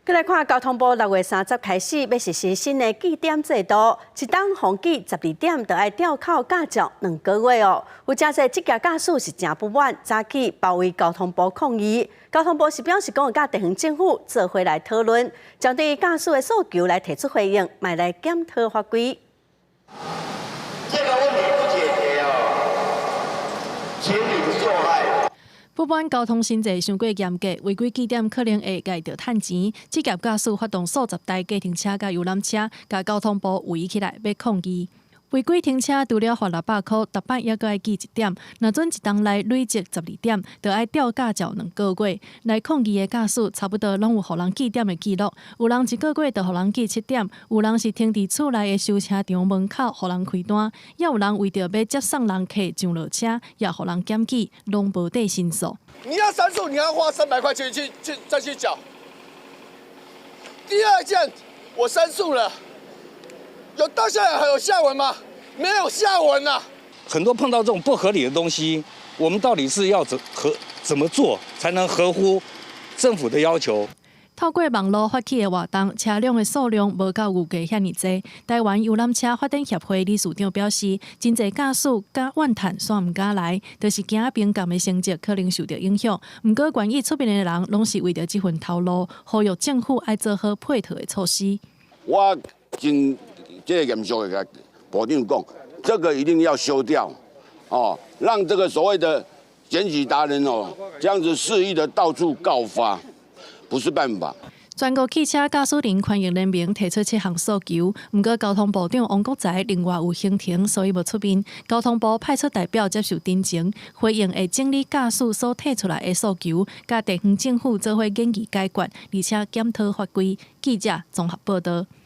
再来看交通部6月30开始要实施新的记点制度，一档逢记12点就要吊扣驾照2个月哦。有真侪职业驾驶是真不满，早起包围交通部抗议。交通部是表示讲，甲地方政府做伙来讨论，针对驾驶的诉求来提出回应，卖来检讨法规。这个问题不解决哦，请你受害。 不满交通新制伤过严格，违规记点可能会甲伊着趁钱。职业驾驶发动数十台计程车甲游览车，甲交通部围起来要抗议。违规停车除了罚600块，逐摆也搁要记1点。若准一档内累积12点，就要吊驾照2个月。来抗议的驾驶差不多拢有互人记点的记录，有人1个月就互人记7点，有人是停伫厝内的修车场门口互人开单，也有人为着要接送人客上落车，也互人检举，拢无得申诉。你要申诉，你要花300块钱再去缴。第二件，我申诉了。 到现在还有下文吗？没有下文啊！很多碰到这种不合理的东西，我们到底是要怎么做才能合乎政府的要求？透过网络发起的活动，车辆的数量无到预计遐尼多。台湾游览车发展协会理事长表示，真侪驾驶甲怨叹煞毋敢来，就是惊评鉴的成绩可能受到影响。毋过，愿意出面的人拢是为着这份头路，呼吁政府爱做好配套的措施。我真。 这个严肃的跟部长讲，这个一定要修掉，哦，让这个所谓的检举达人哦，这样子肆意的到处告发，不是办法。全国汽车驾驶人权益联盟提出7项诉求，不过交通部长王国材另外有行程，所以无出面。交通部派出代表接受陈情，回应会整理驾驶所提出来的诉求，甲地方政府做伙研议解决，而且检讨法规。记者综合报道。